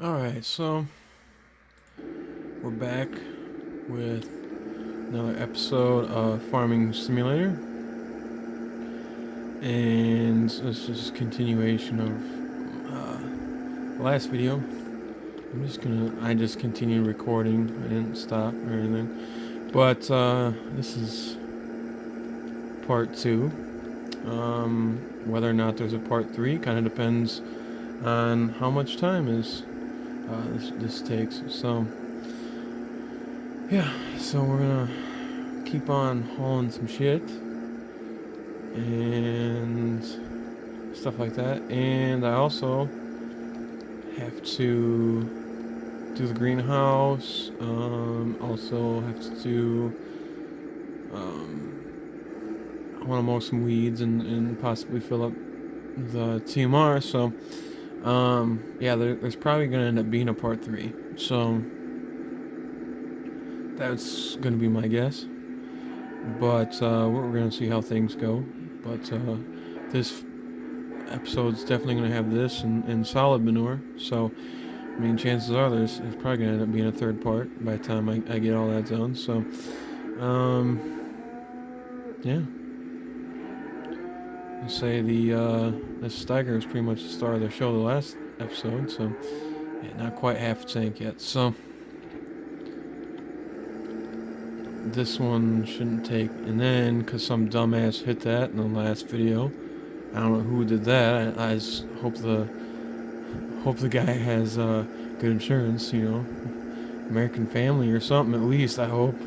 Alright, so we're back with another episode of Farming Simulator. And this is a continuation of the last video. I just continued recording. I didn't stop or anything. But this is part 2. Whether or not there's a part 3 kind of depends on how much time this takes. So yeah, so we're gonna keep on hauling some shit and stuff like that. And I also have to do the greenhouse. Also have to do. I want to mow some weeds and possibly fill up the TMR. So yeah, there's probably gonna end up being a part 3. So that's gonna be my guess. But we're gonna see how things go. But this episode's definitely gonna have this and solid manure. So I mean, chances are there's probably gonna end up being a third part by the time I get all that done. So yeah, I'll say this Steiger was pretty much the star of the show the last episode. So yeah, not quite half a tank yet. So this one shouldn't take. And then, because some dumbass hit that in the last video, I don't know who did that. I just hope the guy has good insurance. You know, American Family or something at least. I hope.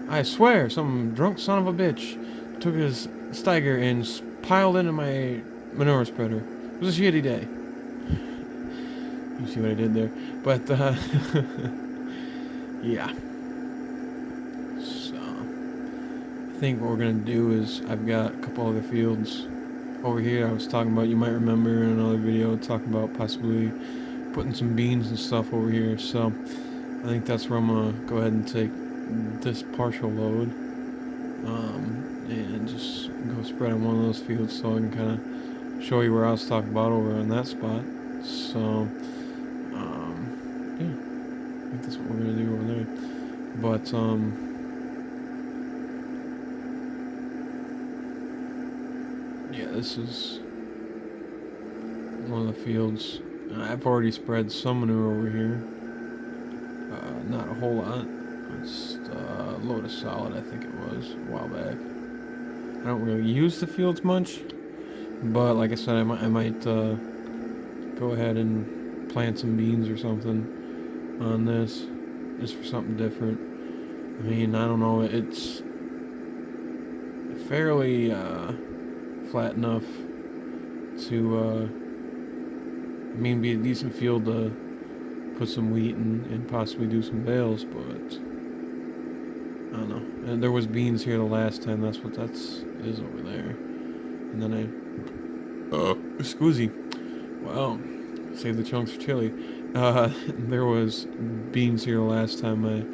I swear, some drunk son of a bitch took his Steiger and piled into my manure spreader. It was a shitty day. You see what I did there? But yeah. So I think what we're gonna do is I've got a couple other fields over here I was talking about. You might remember in another video talking about possibly putting some beans and stuff over here. So I think that's where I'm gonna go ahead and take this partial load and just go spread on one of those fields so I can kind of show you where I was talking about over on that spot. So yeah, I think that's what we're gonna do over there. But yeah, this is one of the fields. I've already spread some manure over here. Not a whole lot. Just a load of solid, I think it was, a while back. I don't really use the fields much, but like I said, I might go ahead and plant some beans or something on this, just for something different. I mean, I don't know, it's fairly flat enough to, I mean, be a decent field to put some wheat and possibly do some bales, but I don't know. And there was beans here the last time. That's what that is over there. And then Scoozy. Wow. Save the chunks for chili. There was beans here the last time I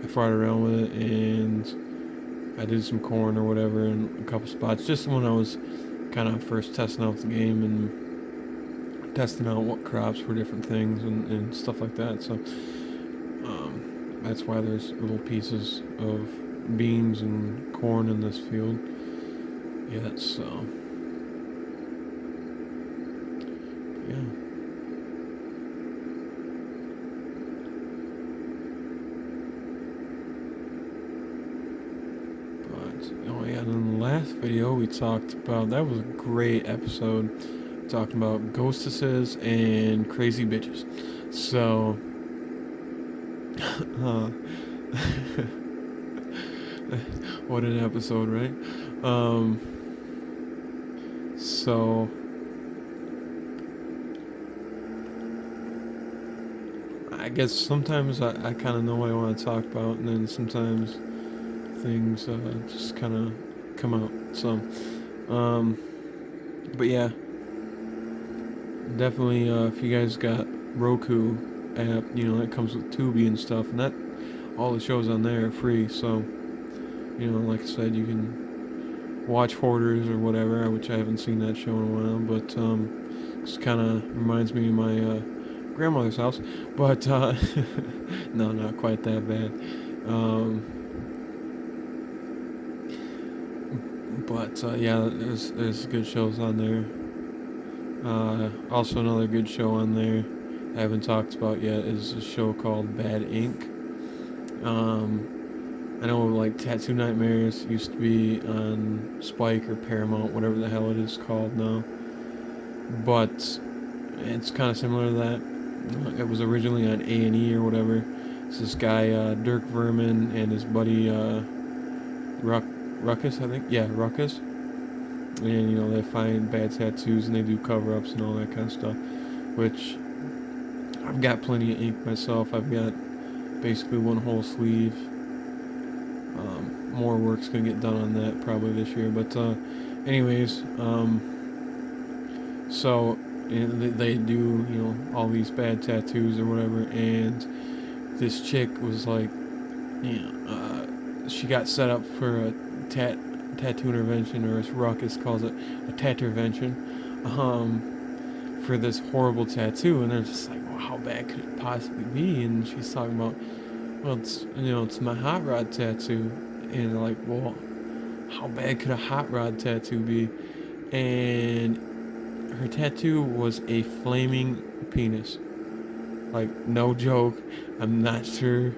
farted around with it, and I did some corn or whatever in a couple spots. Just when I was kind of first testing out the game and testing out what crops were different things and stuff like that. So that's why there's little pieces of beans and corn in this field. Yeah, so yeah. But oh yeah, and in the last video we talked about, that was a great episode, talking about ghostesses and crazy bitches. So uh, what an episode, right? So I guess sometimes I kind of know what I want to talk about, and then sometimes things just kind of come out. So, but yeah, definitely if you guys got Roku app, you know, that comes with Tubi and stuff, and that all the shows on there are free. So, you know, like I said, you can watch Hoarders or whatever, which I haven't seen that show in a while, but This kind of reminds me of my grandmother's house, but no, not quite that bad. Um, but yeah, there's good shows on there. Also, another good show on there I haven't talked about yet is a show called Bad Ink. I know like Tattoo Nightmares used to be on Spike or Paramount, whatever the hell it is called now. But it's kind of similar to that. It was originally on A&E or whatever. It's this guy Dirk Vermin and his buddy Ruckus, I think. Yeah, Ruckus. And they find bad tattoos and they do cover-ups and all that kind of stuff. Which I've got plenty of ink myself. I've got basically one whole sleeve. More work's gonna get done on that probably this year. But anyways, so they do all these bad tattoos or whatever, and this chick was like, she got set up for a tattoo intervention, or as Ruckus calls it, a tattoo-vention, for this horrible tattoo, and they're just like, well, how bad could it possibly be? And she's talking about, well, it's my hot rod tattoo, and they're like, well, how bad could a hot rod tattoo be? And her tattoo was a flaming penis. Like, no joke. I'm not sure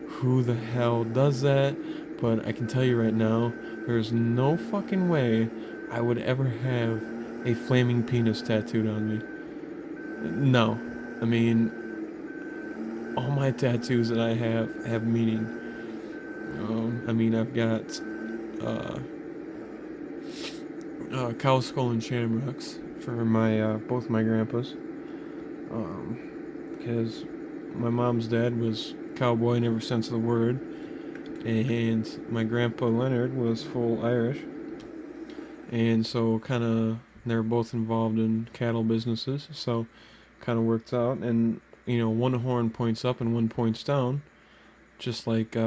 who the hell does that, but I can tell you right now, there's no fucking way I would ever have a flaming penis tattooed on me. No. I mean, all my tattoos that I have meaning. I mean, I've got cow skull and shamrocks for my both my grandpas. Because my mom's dad was cowboy in every sense of the word, and my grandpa Leonard was full Irish, and so kind of they're both involved in cattle businesses, so kind of worked out. And one horn points up and one points down, just like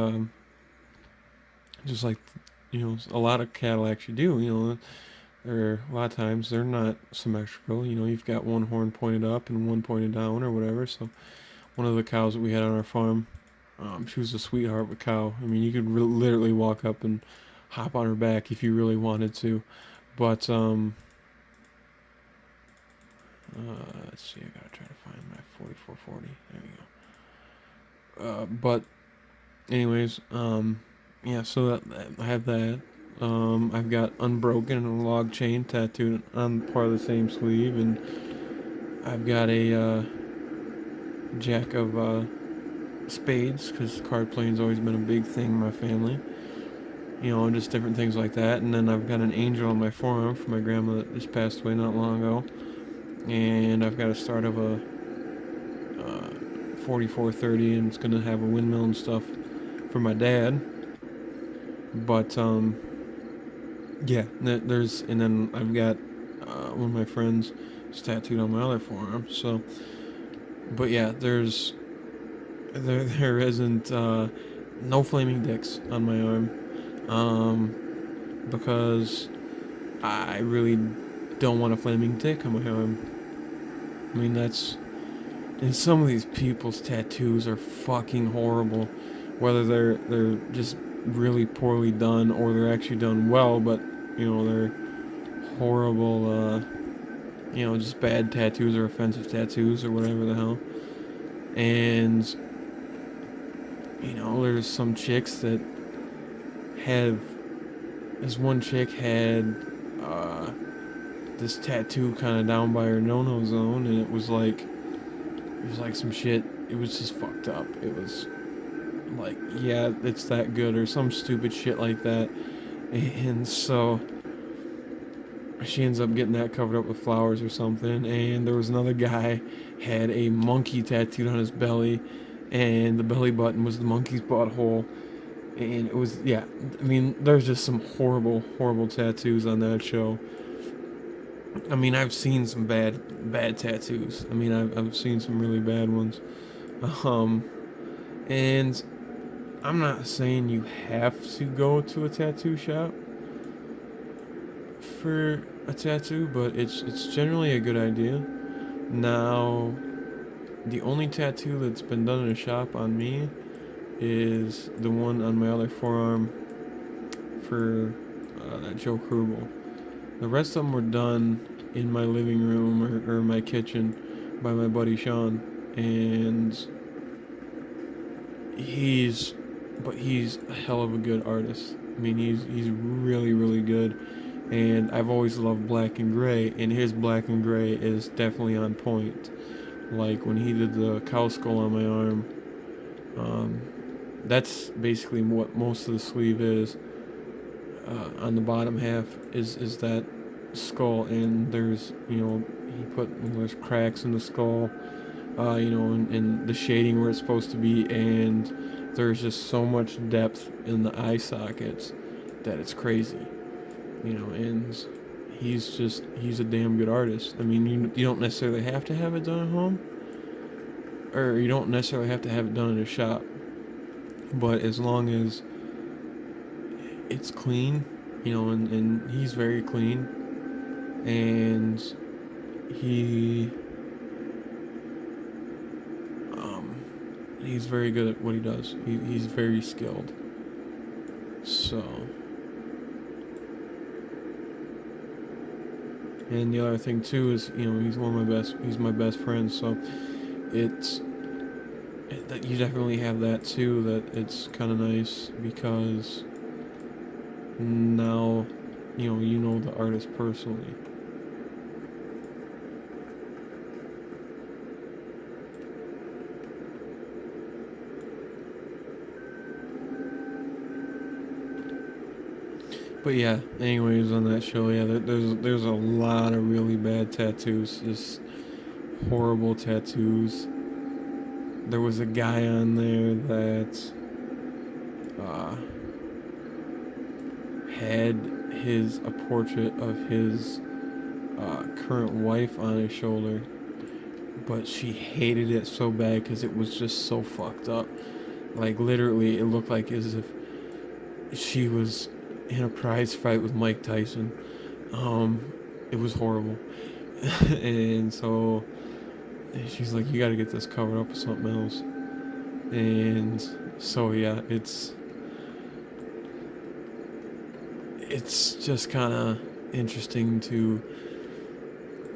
just like a lot of cattle actually do. Or a lot of times they're not symmetrical. You've got one horn pointed up and one pointed down or whatever. So one of the cows that we had on our farm, she was a sweetheart of a cow. I mean, you could literally walk up and hop on her back if you really wanted to. But let's see, I gotta try to find my 4440. There we go. But anyways, yeah. So I have that. I've got Unbroken and a log chain tattooed on part of the same sleeve, and I've got a jack of spades, because card playing's always been a big thing in my family. And just different things like that. And then I've got an angel on my forearm for my grandma that just passed away not long ago. And I've got a start of a 4430, and it's gonna have a windmill and stuff for my dad. But yeah, and then I've got one of my friends is tattooed on my other forearm. So, but yeah, there isn't no flaming dicks on my arm, because I really don't want a flaming dick on my arm. I mean, and some of these people's tattoos are fucking horrible, whether they're just really poorly done or they're actually done well, but they're horrible, just bad tattoos or offensive tattoos or whatever the hell. And there's some chicks that have, this one chick had this tattoo kind of down by her no-no zone, and it was like some shit. It was just fucked up. It was like, yeah, it's that good, or some stupid shit like that. And so she ends up getting that covered up with flowers or something. And there was another guy had a monkey tattooed on his belly, and the belly button was the monkey's butthole. And it was, yeah, I mean, there's just some horrible tattoos on that show. I mean, I've seen some bad tattoos. I mean, I've seen some really bad ones. And I'm not saying you have to go to a tattoo shop for a tattoo, but it's generally a good idea. Now, the only tattoo that's been done in a shop on me is the one on my other forearm for that Joe Krugel. The rest of them were done in my living room or my kitchen by my buddy Sean, and he's a hell of a good artist. I mean, he's really good, and I've always loved black and gray, and his black and gray is definitely on point. Like when he did the cow skull on my arm, um, that's basically what most of the sleeve is. On the bottom half is that skull, and there's there's cracks in the skull, and the shading where it's supposed to be, and there's just so much depth in the eye sockets that it's crazy, and he's a damn good artist. I mean, you don't necessarily have to have it done at home, or you don't necessarily have to have it done in a shop, but as long as it's clean, and he's very clean, and he he's very good at what he does. He's very skilled. So, and the other thing too is, he's my best friend. So it's that you definitely have that too. That it's kind of nice because now, you know the artist personally. But yeah, anyways, on that show, yeah, there's a lot of really bad tattoos, just horrible tattoos. There was a guy on there that uh, had a portrait of his current wife on his shoulder, but she hated it so bad because it was just so fucked up. Like literally, it looked like as if she was in a prize fight with Mike Tyson. It was horrible. And so she's like, you gotta get this covered up with something else. And so yeah, it's just kind of interesting to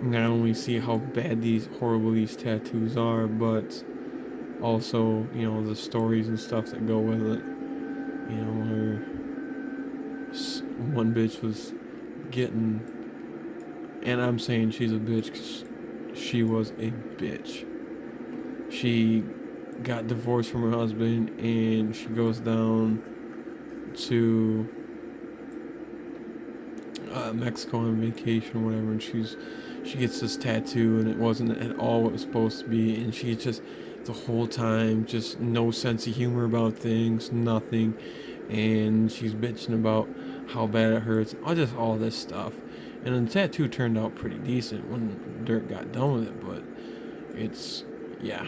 not only see how bad horrible these tattoos are, but also, the stories and stuff that go with it. Where one bitch was getting, and I'm saying she's a bitch because she was a bitch. She got divorced from her husband, and she goes down to Mexico on vacation or whatever, and she gets this tattoo, and it wasn't at all what it was supposed to be, and she just the whole time just no sense of humor about things, nothing, and she's bitching about how bad it hurts, all this stuff. And the tattoo turned out pretty decent when Dirk got done with it, but it's, yeah.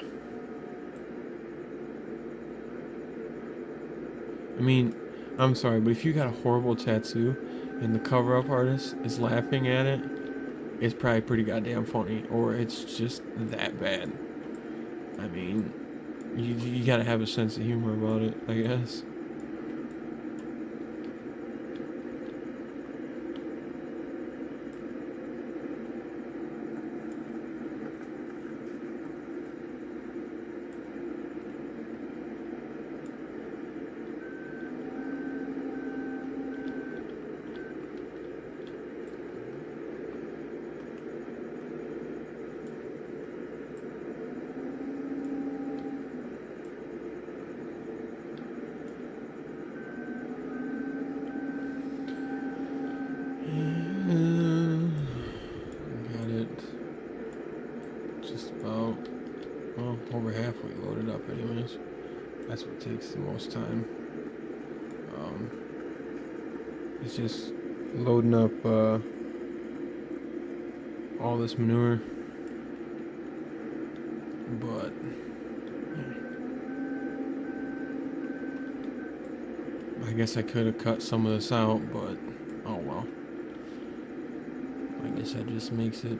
I mean, I'm sorry, but if you got a horrible tattoo and the cover-up artist is laughing at it, it's probably pretty goddamn funny, or it's just that bad. I mean, you gotta have a sense of humor about it, I guess. Got it just about, well, over halfway loaded up anyways. That's what takes the most time. It's just loading up all this manure. But I guess I could have cut some of this out, but oh well. I guess that just makes it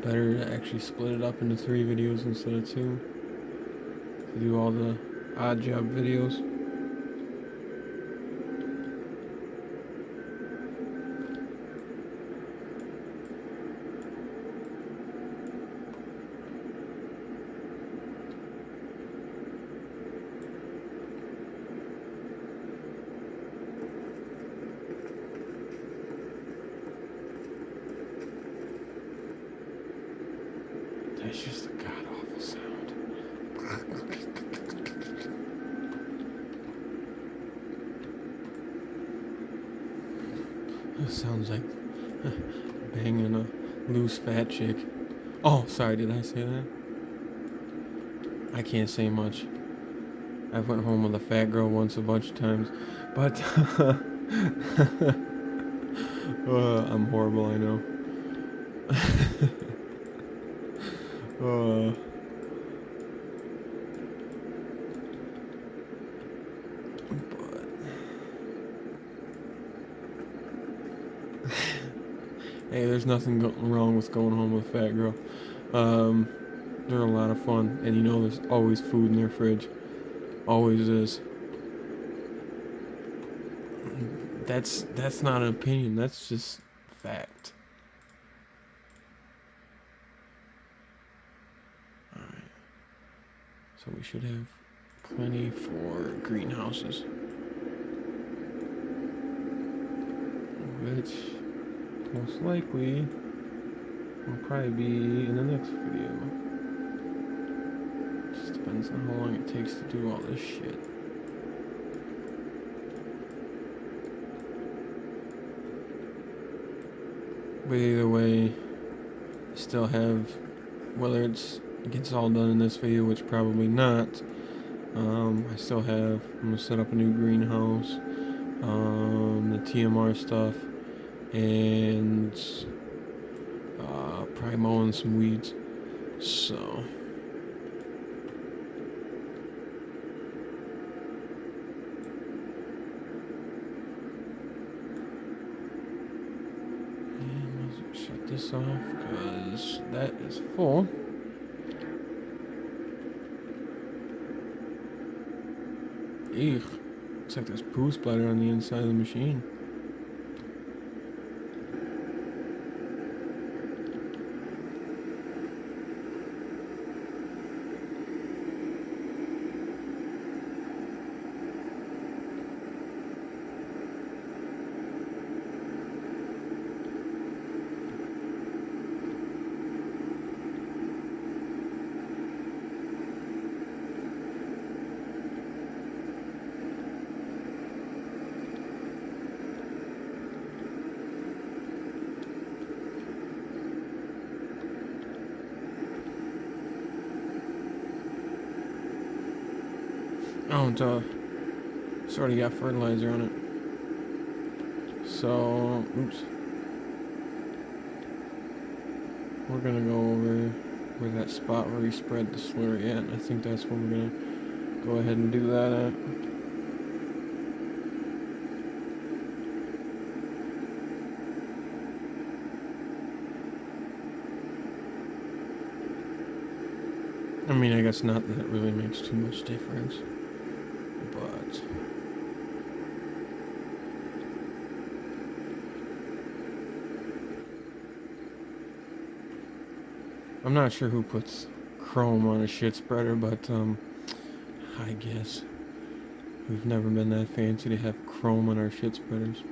better to actually split it up into 3 videos instead of 2. To do all the odd job videos. That's just a god awful sound. It sounds like banging a loose fat chick. Oh, sorry, did I say that? I can't say much. I went home with a fat girl once a bunch of times, but I'm horrible, I know. But hey, there's nothing wrong with going home with a fat girl. They're a lot of fun, and you know there's always food in their fridge. Always is. That's not an opinion. That's just fact. All right. So we should have plenty for greenhouses, which most likely will probably be in the next video. Just depends on how long it takes to do all this shit. But either way, I still have, whether it gets all done in this video, which probably not, I still have, I'm going to set up a new greenhouse, the TMR stuff, and probably mowing some weeds. So shut this off because that is full. Eek. Looks like there's poo splatter on the inside of the machine. Oh, it's already got fertilizer on it. So, oops. We're gonna go over where that spot where we spread the slurry at. I think that's where we're gonna go ahead and do that at. I mean, I guess not that it really makes too much difference, but I'm not sure who puts chrome on a shit spreader, but I guess we've never been that fancy to have chrome on our shit spreaders.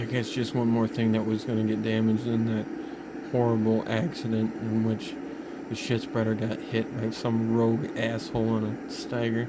I guess just one more thing that was going to get damaged in that horrible accident in which the shit spreader got hit by some rogue asshole on a stagger.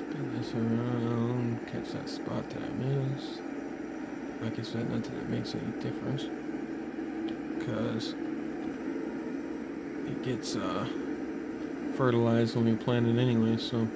Spin this around, catch that spot that I missed. Like I said, not that it makes any difference, because it gets fertilized when we plant it anyway, so.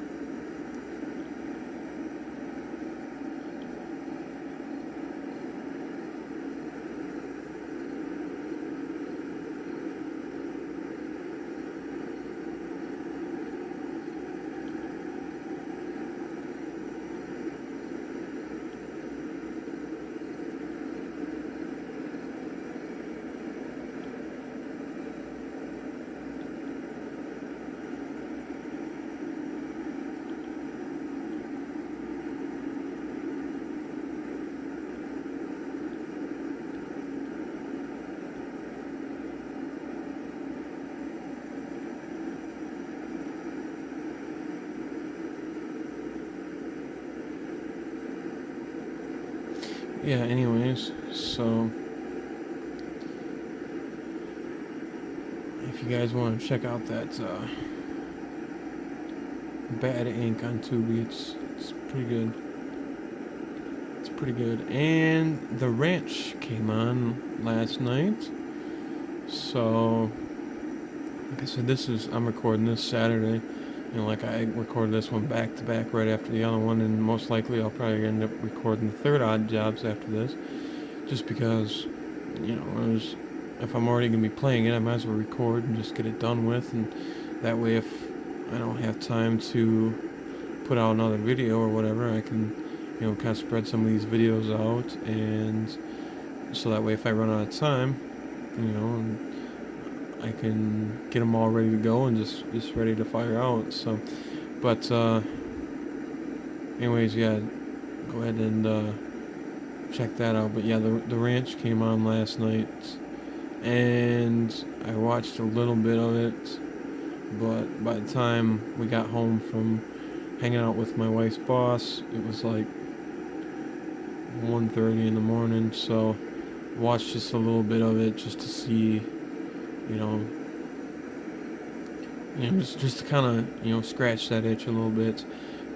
Yeah, anyways, so if you guys want to check out that bad ink on Tubi, it's pretty good. It's pretty good. And the ranch came on last night. So, like I said, I'm recording this Saturday. Like I recorded this one back to back right after the other one, and most likely I'll probably end up recording the third Odd Jobs after this, just because, if I'm already gonna be playing it, I might as well record and just get it done with, and that way, if I don't have time to put out another video or whatever, I can, kind of spread some of these videos out, and so that way, if I run out of time, and I can get them all ready to go and just ready to fire out. So, but anyways, yeah, go ahead and check that out. But yeah, the ranch came on last night, and I watched a little bit of it. But by the time we got home from hanging out with my wife's boss, it was like 1:30 in the morning. So watched just a little bit of it just to see, just to kind of, scratch that itch a little bit.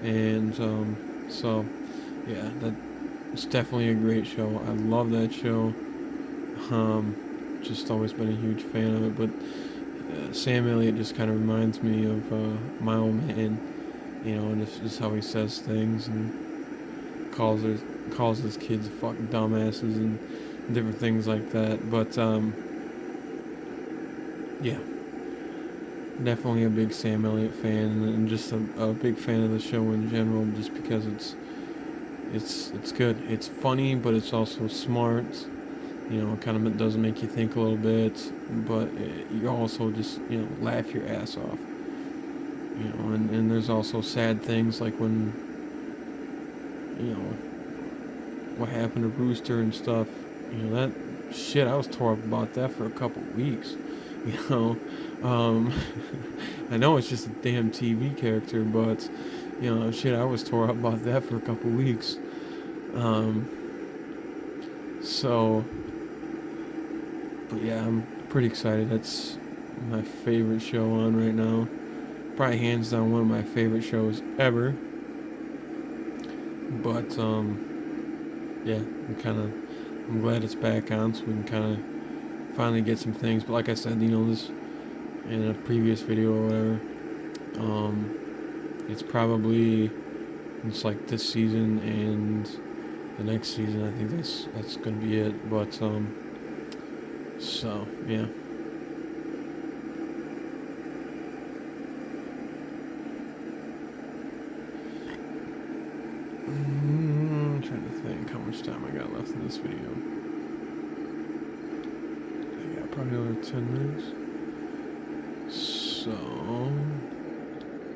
And so, yeah, it's definitely a great show. I love that show. Just always been a huge fan of it. But Sam Elliott just kind of reminds me of my old man, and just how he says things and calls his kids fucking dumbasses and different things like that. But yeah, definitely a big Sam Elliott fan, and just a big fan of the show in general, just because it's good. It's funny, but it's also smart. It kind of does make you think a little bit, but you also just laugh your ass off. And there's also sad things like when what happened to Rooster and stuff. That shit, I was tore up about that for a couple weeks. Um, I know it's just a damn TV character, but shit, I was tore up about that for a couple weeks. So, but yeah, I'm pretty excited. That's my favorite show on right now. Probably hands down one of my favorite shows ever. But yeah, I'm glad it's back on, so we can kind of finally get some things. But like I said, this in a previous video or whatever, it's like this season and the next season. I think that's gonna be it. But so yeah. I'm trying to think how much time I got left in this video. I got probably over 10 minutes. So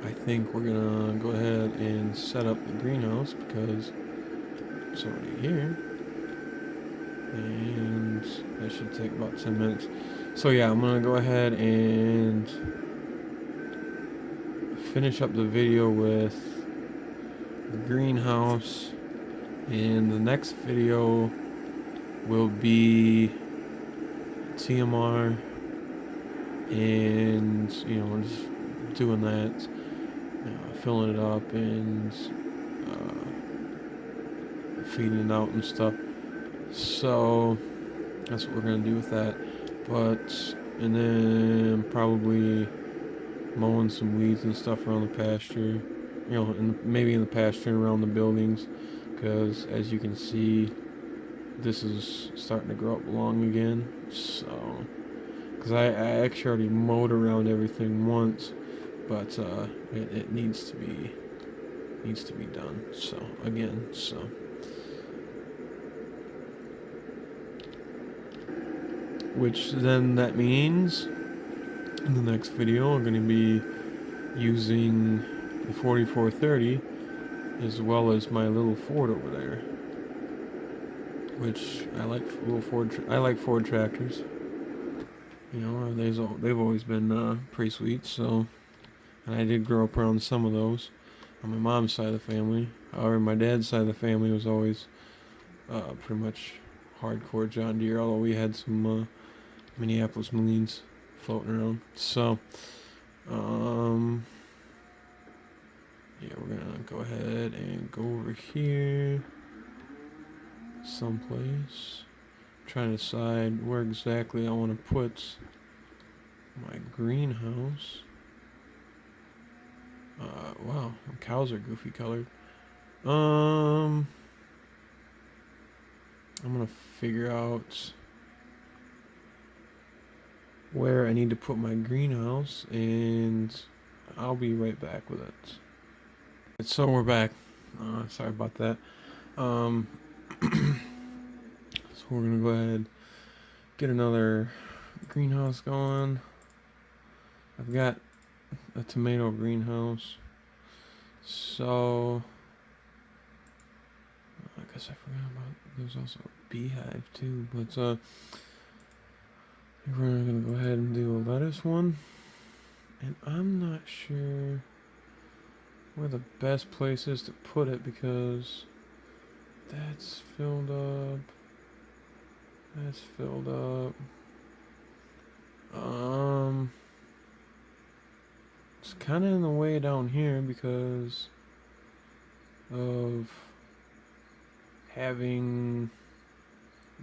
I think we're gonna go ahead and set up the greenhouse because it's already here. And that should take about 10 minutes. So yeah, I'm gonna go ahead and finish up the video with the greenhouse, and the next video will be TMR and just doing that. filling it up and feeding it out and stuff. So that's what we're gonna do with that. And then probably mowing some weeds and stuff around the pasture. Maybe in the pasture and around the buildings, because as you can see, this is starting to grow up long again. So, because I actually already mowed around everything once, but it needs to be done. So again, which then that means in the next video I'm going to be using the 4430 as well as my little Ford over there, which I like little Ford. I like Ford tractors. They've always been pretty sweet. So, and I did grow up around some of those on my mom's side of the family. However, my dad's side of the family was always pretty much hardcore John Deere. Although we had some Minneapolis Marines floating around. So, yeah, we're gonna go ahead and go over here someplace. Trying to decide where exactly I want to put my greenhouse. Wow, cows are goofy colored. I'm gonna figure out where I need to put my greenhouse, and I'll be right back with it. So we're back. Sorry about that. So we're gonna go ahead, get another greenhouse going. I've got a tomato greenhouse. So I guess I forgot about there's also a beehive too, but we're gonna go ahead and do a lettuce one. And I'm not sure where the best place is to put it because that's filled up. That's filled up. It's kind of in the way down here because of having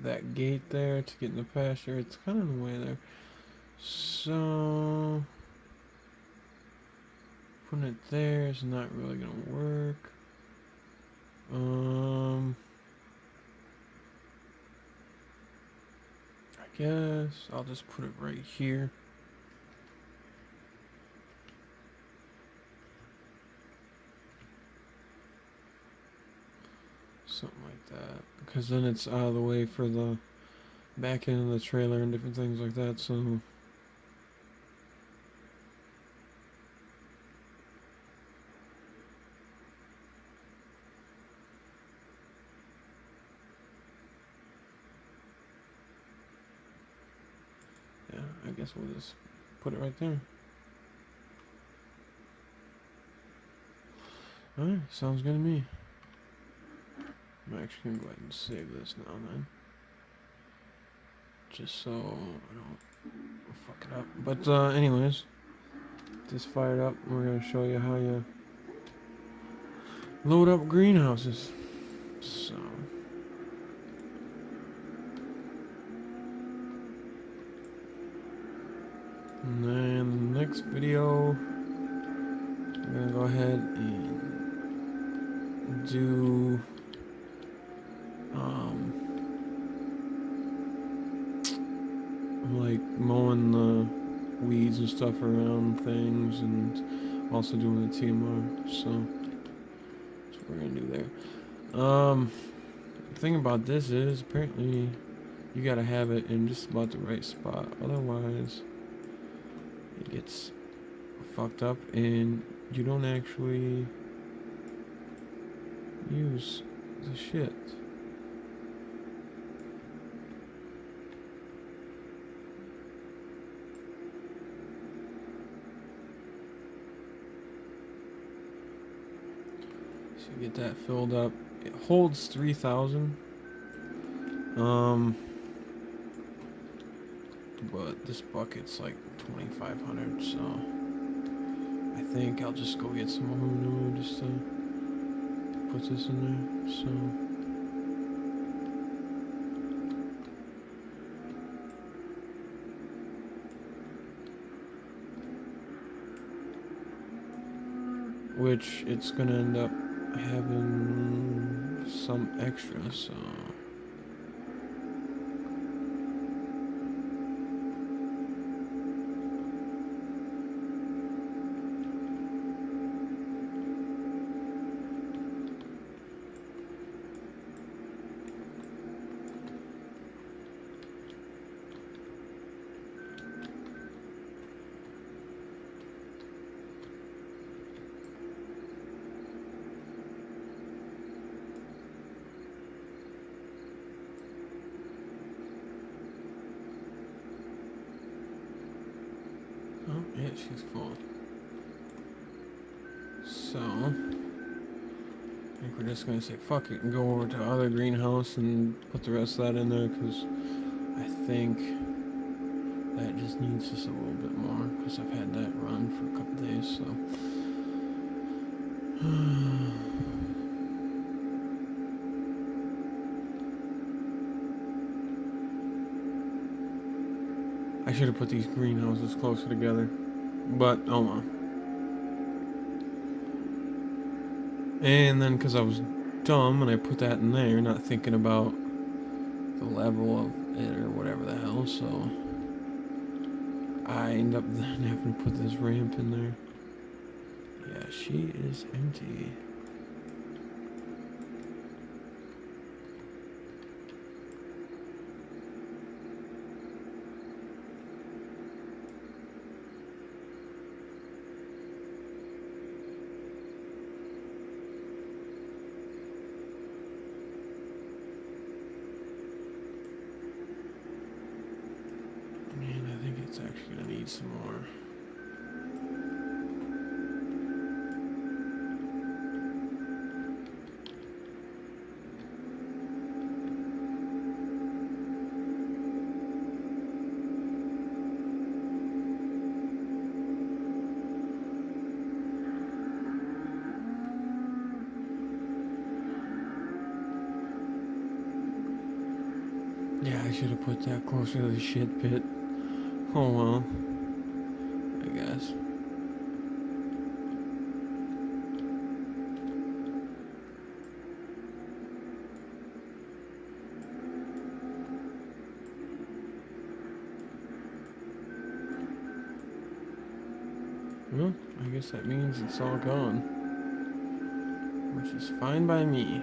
that gate there to get in the pasture. It's kind of in the way there. So putting it there is not really gonna work. I guess I'll just put it right here. Something like that. Because then it's out of the way for the back end of the trailer and different things like that, so yeah, I guess we'll just put it right there. Alright, sounds good to me. I'm actually gonna go ahead and save this now then. Just so I don't fuck it up. But anyways, this fired up. We're gonna show you how you load up greenhouses. So and then the next video we're gonna go ahead and do like mowing the weeds and stuff around things and also doing the TMR. So that's what we're gonna do there. The thing about this is apparently you gotta have it in just about the right spot, otherwise it gets fucked up and you don't actually use the shit. So you get that filled up. It holds 3,000. But this bucket's like 2,500, so I think I'll just go get some more manure just to put this in there. So. Which it's gonna end up having some extra, so. Oh, yeah, she's full. So, I think we're just gonna say fuck it and go over to the other greenhouse and put the rest of that in there, because I think that just needs just a little bit more, because I've had that run for a couple days, so. I should have put these greenhouses closer together, but oh well. And then, because I was dumb and I put that in there, not thinking about the level of it or whatever the hell, so I end up then having to put this ramp in there. Yeah, she is empty. It's actually gonna need some more. Yeah, I should have put that closer to the shit pit. Oh well, I guess. Well, I guess that means it's all gone, which is fine by me.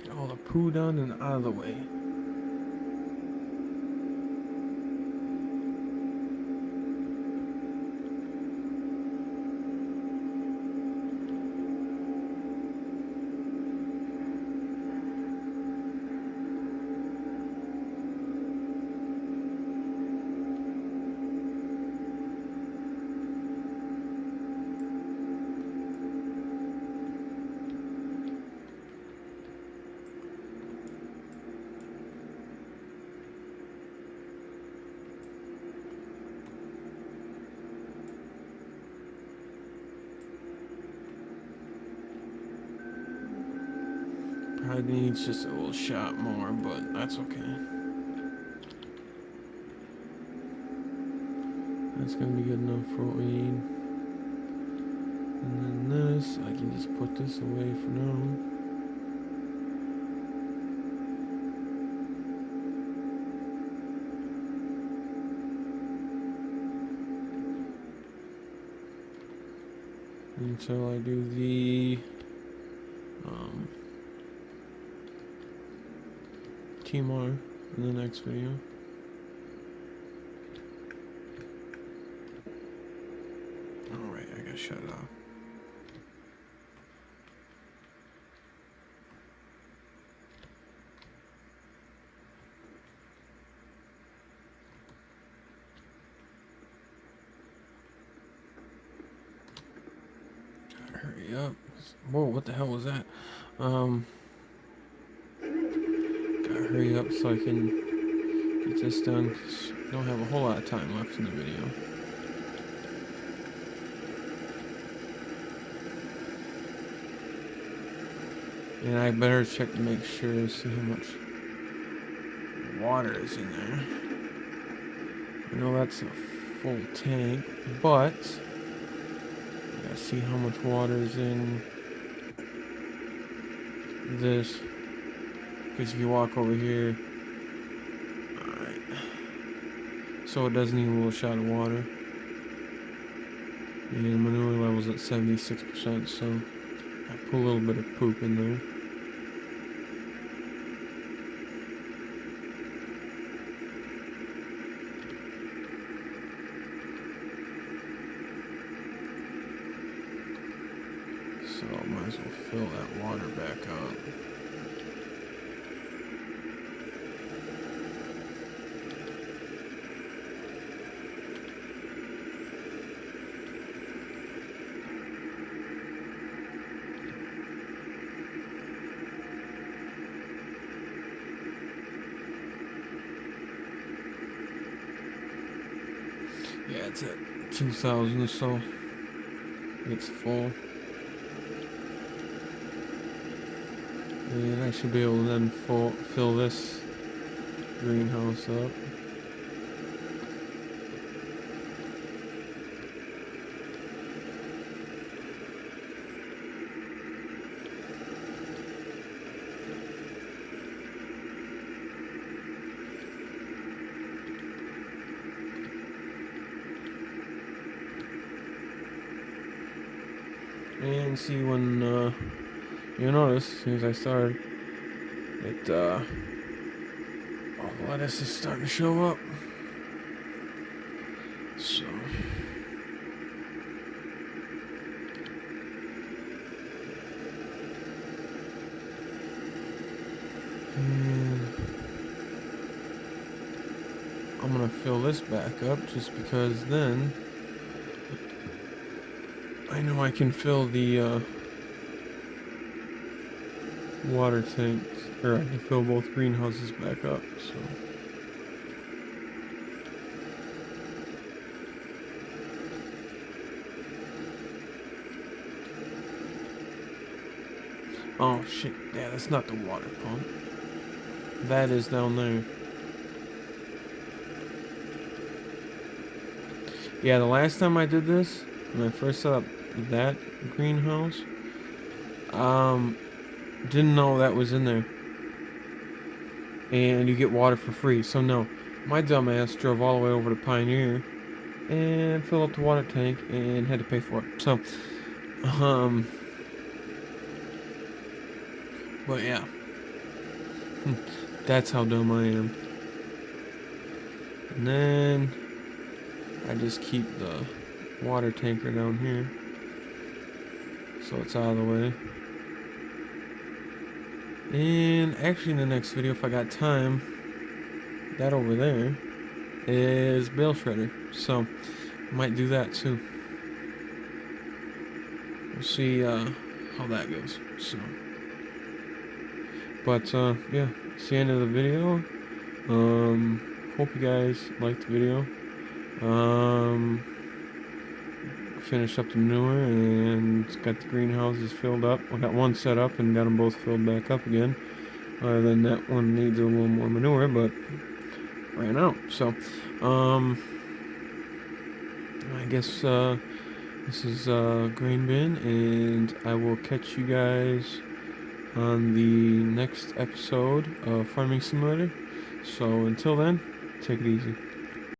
Get all the poo done and out of the way. Probably needs just a little shot more, but that's okay. That's gonna be good enough for what we need. And then this, I can just put this away for now. Until I do the TMR in the next video. Alright, I gotta shut it off. Hurry up. Whoa, what the hell was that? Gotta hurry up so I can get this done, because I don't have a whole lot of time left in the video. And I better check to make sure, see how much water is in there. I know that's a full tank, but I gotta see how much water is in this. Because if you walk over here, alright, so it does need a little shot of water. And manure level's at 76%, so I put a little bit of poop in there. So might as well fill that water back up. Yeah, it's at 2,000, so it's full. And I should be able to then fill this greenhouse up. And see when you'll notice as soon as I started, it all the lettuce is starting to show up. So and I'm gonna fill this back up just because then I know I can fill the water tanks, or I can fill both greenhouses back up, so. Oh shit, yeah, that's not the water pump. That is down there. Yeah, the last time I did this, when I first set up that greenhouse, didn't know that was in there. And you get water for free. So no, my dumbass drove all the way over to Pioneer and filled up the water tank and had to pay for it. So, but yeah, that's how dumb I am. And then I just keep the water tanker down here, so it's out of the way. And actually in the next video, if I got time, that over there is bale shredder, so I might do that too. We'll see how that goes. So, but yeah, it's the end of the video. Hope you guys liked the video. Finished up the manure and got the greenhouses filled up. I got one set up and got them both filled back up again. Other than that one needs a little more manure, but ran out. So, I guess this is GrainBin, and I will catch you guys on the next episode of Farming Simulator. So until then, take it easy.